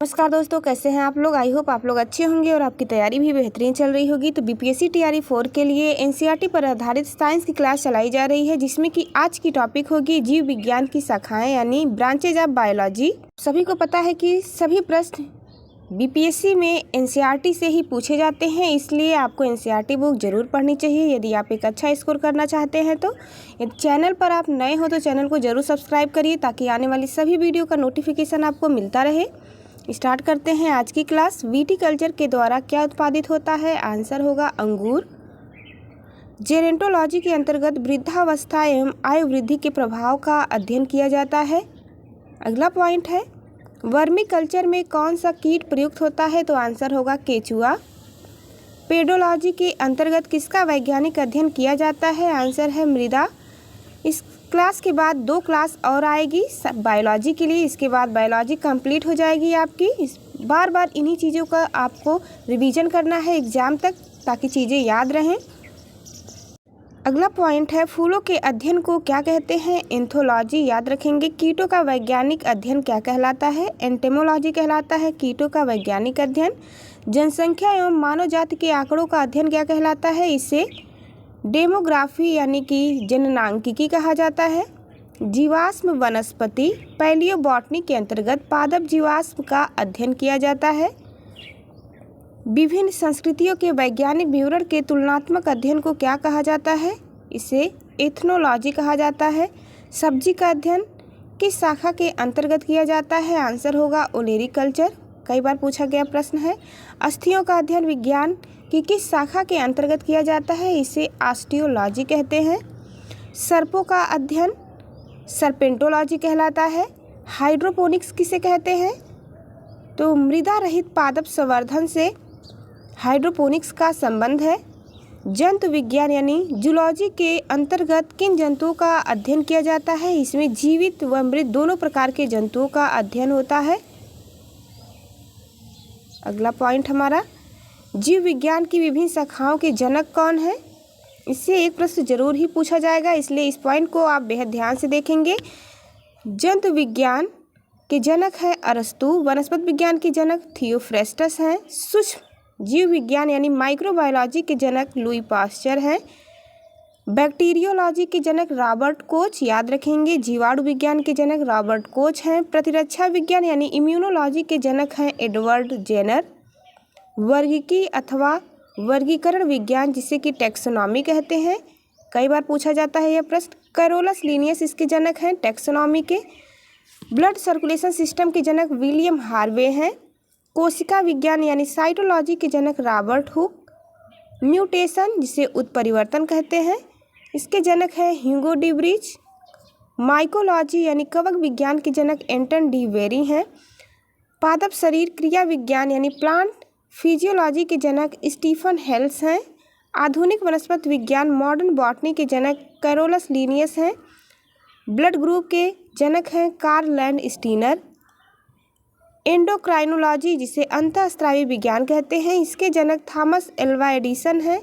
नमस्कार दोस्तों, कैसे हैं आप लोग। आई होप आप लोग अच्छे होंगे और आपकी तैयारी भी बेहतरीन चल रही होगी। तो बीपीएससी टीआरई 4 के लिए एनसीईआरटी पर आधारित साइंस की क्लास चलाई जा रही है, जिसमें कि आज की टॉपिक होगी जीव विज्ञान की शाखाएं यानी ब्रांचेज ऑफ बायोलॉजी। सभी को पता है कि सभी प्रश्न बीपीएससी में एनसीईआरटी से ही पूछे जाते हैं, इसलिए आपको एनसीईआरटी बुक जरूर पढ़नी चाहिए यदि आप एक अच्छा स्कोर करना चाहते हैं। तो यदि चैनल पर आप नए हो तो चैनल को जरूर सब्सक्राइब करिए ताकि आने वाली सभी वीडियो का नोटिफिकेशन आपको मिलता रहे। स्टार्ट करते हैं आज की क्लास। विटिकल्चर के द्वारा क्या उत्पादित होता है? आंसर होगा अंगूर। जेरेंटोलॉजी के अंतर्गत वृद्धावस्था एवं आयु वृद्धि के प्रभाव का अध्ययन किया जाता है। अगला पॉइंट है, वर्मी कल्चर में कौन सा कीट प्रयुक्त होता है? तो आंसर होगा केचुआ। पेडोलॉजी के अंतर्गत किसका वैज्ञानिक अध्ययन किया जाता है? आंसर है मृदा। इस क्लास के बाद 2 क्लास और आएगी बायोलॉजी के लिए, इसके बाद बायोलॉजी कंप्लीट हो जाएगी आपकी। बार बार इन्हीं चीज़ों का आपको रिवीजन करना है एग्ज़ाम तक ताकि चीज़ें याद रहें। अगला पॉइंट है, फूलों के अध्ययन को क्या कहते हैं? एंथोलॉजी। याद रखेंगे। कीटों का वैज्ञानिक अध्ययन क्या कहलाता है? एंटेमोलॉजी कहलाता है कीटों का वैज्ञानिक अध्ययन। जनसंख्या एवं मानव जाति के आंकड़ों का अध्ययन क्या कहलाता है? इसे डेमोग्राफी यानी कि जननांकिकी कहा जाता है। जीवाश्म वनस्पति पैलियोबॉटनी के अंतर्गत पादप जीवाश्म का अध्ययन किया जाता है। विभिन्न संस्कृतियों के वैज्ञानिक विवरण के तुलनात्मक अध्ययन को क्या कहा जाता है? इसे एथनोलॉजी कहा जाता है। सब्जी का अध्ययन किस शाखा के अंतर्गत किया जाता है? आंसर होगा ओलेरीकल्चर। कई बार पूछा गया प्रश्न है। अस्थियों का अध्ययन विज्ञान कि किस शाखा के अंतर्गत किया जाता है? इसे ऑस्टियोलॉजी कहते हैं। सर्पों का अध्ययन सर्पेंटोलॉजी कहलाता है। हाइड्रोपोनिक्स किसे कहते हैं? तो मृदा रहित पादप संवर्धन से हाइड्रोपोनिक्स का संबंध है। जंतु विज्ञान यानी जूलॉजी के अंतर्गत किन जंतुओं का अध्ययन किया जाता है? इसमें जीवित व मृत दोनों प्रकार के जंतुओं का अध्ययन होता है। अगला पॉइंट हमारा, जीव विज्ञान की विभिन्न शाखाओं के जनक कौन है? इससे एक प्रश्न जरूर ही पूछा जाएगा, इसलिए इस पॉइंट को आप बेहद ध्यान से देखेंगे। जंतु विज्ञान के जनक है अरस्तु। वनस्पति विज्ञान के जनक थियोफ्रेस्टस हैं। सूक्ष्म जीव विज्ञान यानी माइक्रोबायोलॉजी के जनक लुई पास्चर हैं। बैक्टीरियोलॉजी के जनक रॉबर्ट कोच। याद रखेंगे। जीवाणु विज्ञान के जनक रॉबर्ट कोच हैं। प्रतिरक्षा विज्ञान यानी इम्यूनोलॉजी के जनक हैं एडवर्ड जेनर। वर्गीकी अथवा वर्गीकरण विज्ञान जिसे कि टैक्सोनॉमी कहते हैं, कई बार पूछा जाता है यह प्रश्न। कैरोलस लिनियस इसके जनक हैं टैक्सोनॉमी के। ब्लड सर्कुलेशन सिस्टम के जनक विलियम हार्वे हैं। कोशिका विज्ञान यानी साइटोलॉजी के जनक रॉबर्ट हुक। म्यूटेशन जिसे उत्परिवर्तन कहते हैं, इसके जनक हैं ह्यूगो डी ब्रिज। माइकोलॉजी यानी कवक विज्ञान के जनक एंटन डी वेरी हैं। पादप शरीर क्रिया विज्ञान यानी प्लांट फिजियोलॉजी के जनक स्टीफन हेल्स हैं। आधुनिक वनस्पति विज्ञान मॉडर्न बॉटनी के जनक कैरोलस लिनियस हैं। ब्लड ग्रुप के जनक हैं कार्ल लैंड स्टीनर। एंडोक्राइनोलॉजी जिसे अंतःस्रावी विज्ञान कहते हैं, इसके जनक थॉमस एल्वा एडिसन हैं।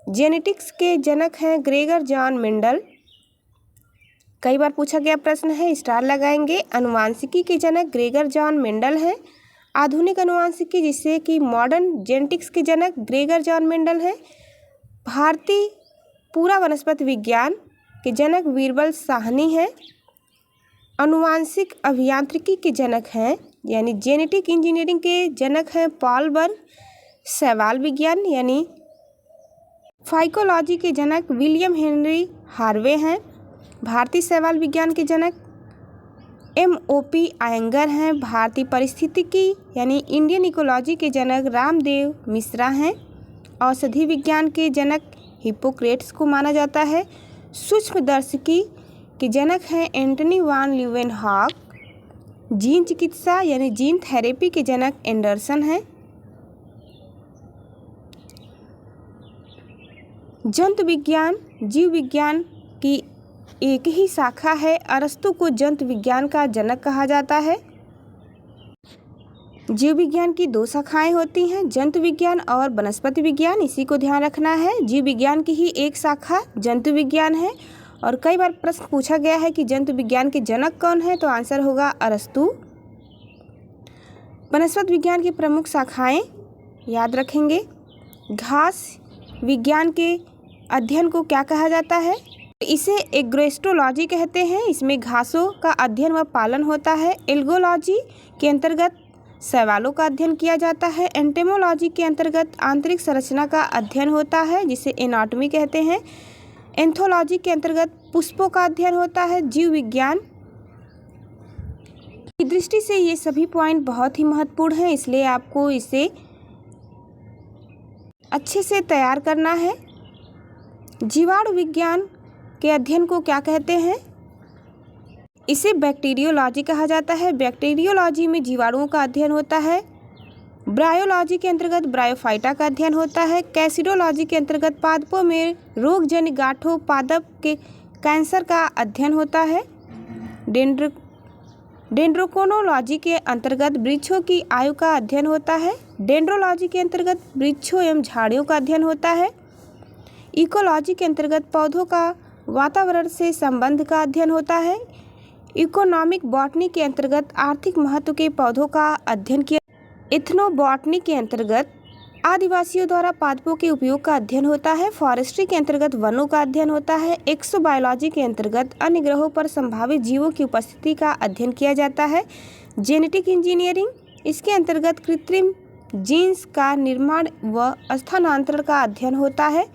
जेनेटिक्स के जनक हैं ग्रेगर जॉन मेंडल। कई बार पूछा गया प्रश्न है, स्टार लगाएंगे। अनुवांशिकी के जनक ग्रेगर जॉन मेंडल हैं। आधुनिक अनुवांशिकी जिसे कि मॉडर्न जेनेटिक्स के जनक ग्रेगर जॉन मेंडल हैं। भारतीय पूरा वनस्पति विज्ञान के जनक बीरबल साहनी हैं। अनुवांशिक अभियांत्रिकी के जनक हैं यानी जेनेटिक इंजीनियरिंग के जनक हैं पॉल बर्ग। शैवाल विज्ञान यानी फाइकोलॉजी के जनक विलियम हेनरी हार्वे हैं। भारतीय शैवाल विज्ञान के जनक MOP आयंगर हैं। भारतीय पारिस्थितिकी यानी इंडियन इकोलॉजी के जनक रामदेव मिश्रा हैं। औषधि विज्ञान के जनक हिप्पोक्रेट्स को माना जाता है। सूक्ष्मदर्शिकी के जनक हैं एंटनी वान ल्यूवेनहॉक। जीन चिकित्सा यानी जीन थेरेपी के जनक एंडरसन हैं। जंतु विज्ञान जीव विज्ञान की एक ही शाखा है। अरस्तु को जंतु विज्ञान का जनक कहा जाता है। जीव विज्ञान की 2 शाखाएं होती हैं, जंतु विज्ञान और वनस्पति विज्ञान, इसी को ध्यान रखना है। जीव विज्ञान की ही एक शाखा जंतु विज्ञान है और कई बार प्रश्न पूछा गया है कि जंतु विज्ञान के जनक कौन है, तो आंसर होगा अरस्तु। वनस्पति विज्ञान की प्रमुख शाखाएं याद रखेंगे। घास विज्ञान के अध्ययन को क्या कहा जाता है? इसे एग्रोस्टोलॉजी कहते हैं। इसमें घासों का अध्ययन व पालन होता है। एल्गोलॉजी के अंतर्गत शैवालों का अध्ययन किया जाता है। एंटेमोलॉजी के अंतर्गत आंतरिक संरचना का अध्ययन होता है, जिसे एनाटॉमी कहते हैं। एंथोलॉजी के अंतर्गत पुष्पों का अध्ययन होता है। जीव विज्ञान की दृष्टि से ये सभी पॉइंट बहुत ही महत्वपूर्ण हैं, इसलिए आपको इसे अच्छे से तैयार करना है। जीवाणु विज्ञान के अध्ययन को क्या कहते हैं? इसे बैक्टीरियोलॉजी कहा जाता है। बैक्टीरियोलॉजी में जीवाणुओं का अध्ययन होता है। ब्रायोलॉजी के अंतर्गत ब्रायोफाइटा का अध्ययन होता है। कैसिडोलॉजी के अंतर्गत पादपों में रोगजन्य गांठों पादप के कैंसर का अध्ययन होता है। डेंड्रोकोनोलॉजी के अंतर्गत वृक्षों की आयु का अध्ययन होता है। डेंड्रोलॉजी के अंतर्गत वृक्षों एवं झाड़ियों का अध्ययन होता है। इकोलॉजी के अंतर्गत पौधों का वातावरण से संबंध का अध्ययन होता है। इकोनॉमिक बॉटनी के अंतर्गत आर्थिक महत्व के पौधों का अध्ययन किया। इथनोबॉटनी के अंतर्गत आदिवासियों द्वारा पादपों के उपयोग का अध्ययन होता है। फॉरेस्ट्री के अंतर्गत वनों का अध्ययन होता है। एक्सोबायोलॉजी के अंतर्गत अन्य ग्रहों पर संभावित जीवों की उपस्थिति का अध्ययन किया जाता है। जेनेटिक इंजीनियरिंग, इसके अंतर्गत कृत्रिम जीन्स का निर्माण व स्थानांतरण का अध्ययन होता है।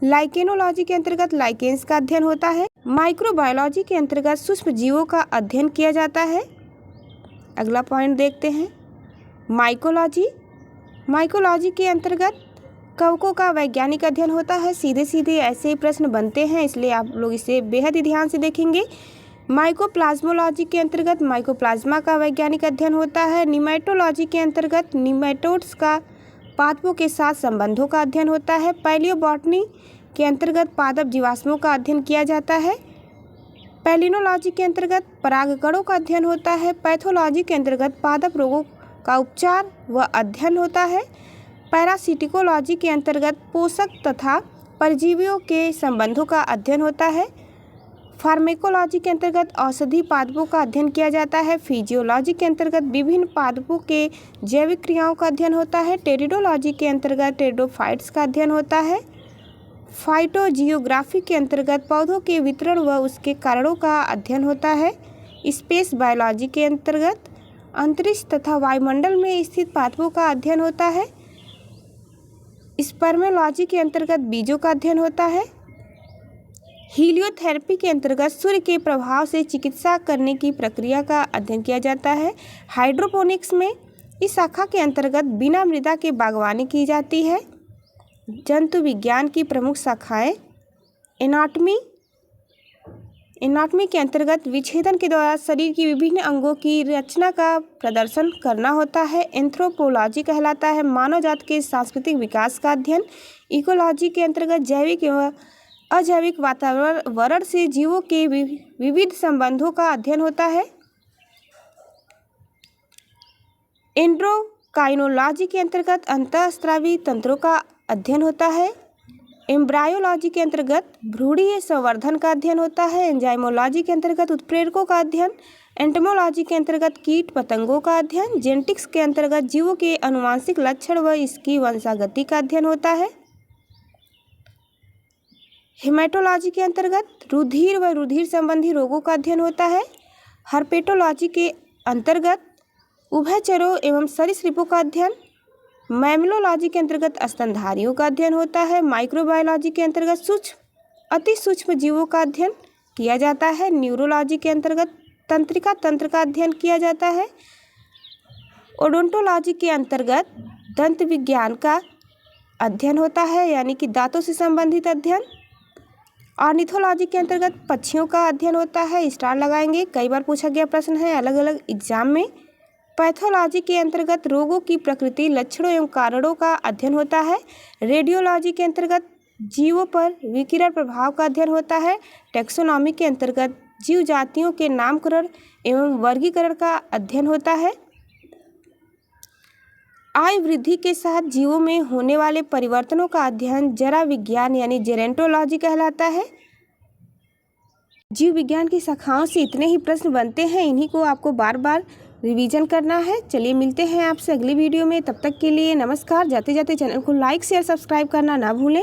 लाइकेनोलॉजी के अंतर्गत लाइकेन्स का अध्ययन होता है। माइक्रोबायोलॉजी के अंतर्गत सूक्ष्म जीवों का अध्ययन किया जाता है। अगला पॉइंट देखते हैं, माइकोलॉजी। माइकोलॉजी के अंतर्गत कवकों का वैज्ञानिक अध्ययन होता है। सीधे सीधे ऐसे ही प्रश्न बनते हैं, इसलिए आप लोग इसे बेहद ही ध्यान से देखेंगे। माइकोप्लाज्मोलॉजी के अंतर्गत माइकोप्लाज्मा का वैज्ञानिक अध्ययन होता है। निमेटोलॉजी के अंतर्गत निमेटोड्स का पादपों के साथ संबंधों का अध्ययन होता है। पैलियोबॉटनी के अंतर्गत पादप जीवाश्मों का अध्ययन किया जाता है। पैलिनोलॉजी के अंतर्गत परागकणों का अध्ययन होता है। पैथोलॉजी के अंतर्गत पादप रोगों का उपचार व अध्ययन होता है। पैरासिटिकोलॉजी के अंतर्गत पोषक तथा परजीवियों के संबंधों का अध्ययन होता है। फार्मेकोलॉजी के अंतर्गत औषधि पादपों का अध्ययन किया जाता है। फिजियोलॉजी के अंतर्गत विभिन्न पादपों के जैविक क्रियाओं का अध्ययन होता है। टेरिडोलॉजी के अंतर्गत टेरिडोफाइट्स का अध्ययन होता है। फाइटोजियोग्राफी के अंतर्गत पौधों के वितरण व उसके कारणों का अध्ययन होता है। स्पेस बायोलॉजी के अंतर्गत अंतरिक्ष तथा वायुमंडल में स्थित पादपों का अध्ययन होता है। स्पर्मेलॉजी के अंतर्गत बीजों का अध्ययन होता है। हीलियोथेरेपी के अंतर्गत सूर्य के प्रभाव से चिकित्सा करने की प्रक्रिया का अध्ययन किया जाता है। हाइड्रोपोनिक्स में इस शाखा के अंतर्गत बिना मृदा के बागवानी की जाती है। जंतु विज्ञान की प्रमुख शाखाएं, एनाटॉमी। एनाटॉमी के अंतर्गत विच्छेदन के द्वारा शरीर की विभिन्न अंगों की रचना का प्रदर्शन करना होता है। एंथ्रोपोलॉजी कहलाता है मानव जाति के सांस्कृतिक विकास का अध्ययन। इकोलॉजी के अंतर्गत जैविक एवं अजैविक वातावरण से जीवों के विविध संबंधों का अध्ययन होता है। एंड्रोकाइनोलॉजी के अंतर्गत अंतःस्रावी तंत्रों का अध्ययन होता है। एम्ब्रायोलॉजी के अंतर्गत भ्रूणीय संवर्धन का अध्ययन होता है। एंजाइमोलॉजी के अंतर्गत उत्प्रेरकों का अध्ययन। एंटोमोलॉजी के अंतर्गत कीट पतंगों का अध्ययन। जेनेटिक्स के अंतर्गत जीवों के आनुवांशिक लक्षण व इसकी वंशागति का अध्ययन होता है। हेमेटोलॉजी के अंतर्गत रुधिर व रुधिर संबंधी रोगों का अध्ययन होता है। हर्पेटोलॉजी के अंतर्गत उभयचरों एवं सरीसृपों का अध्ययन। मैमोलॉजी के अंतर्गत स्तनधारियों का अध्ययन होता है। माइक्रोबायोलॉजी के अंतर्गत सूक्ष्म अति सूक्ष्म जीवों का अध्ययन किया जाता है। न्यूरोलॉजी के अंतर्गत तंत्रिका तंत्र का अध्ययन किया जाता है। ओडोंटोलॉजी के अंतर्गत दंत विज्ञान का अध्ययन होता है, यानी कि दांतों से संबंधित अध्ययन। ऑर्निथोलॉजी के अंतर्गत पक्षियों का अध्ययन होता है। स्टार लगाएंगे, कई बार पूछा गया प्रश्न है अलग अलग एग्जाम में। पैथोलॉजी के अंतर्गत रोगों की प्रकृति, लक्षणों एवं कारणों का अध्ययन होता है। रेडियोलॉजी के अंतर्गत जीवों पर विकिरण प्रभाव का अध्ययन होता है। टैक्सोनॉमी के अंतर्गत जीव जातियों के नामकरण एवं वर्गीकरण का अध्ययन होता है। आयु वृद्धि के साथ जीवों में होने वाले परिवर्तनों का अध्ययन जरा विज्ञान यानी जेरेंटोलॉजी कहलाता है। जीव विज्ञान की शाखाओं से इतने ही प्रश्न बनते हैं, इन्हीं को आपको बार बार रिवीजन करना है। चलिए मिलते हैं आपसे अगली वीडियो में, तब तक के लिए नमस्कार। जाते जाते चैनल को लाइक शेयर सब्सक्राइब करना ना भूलें।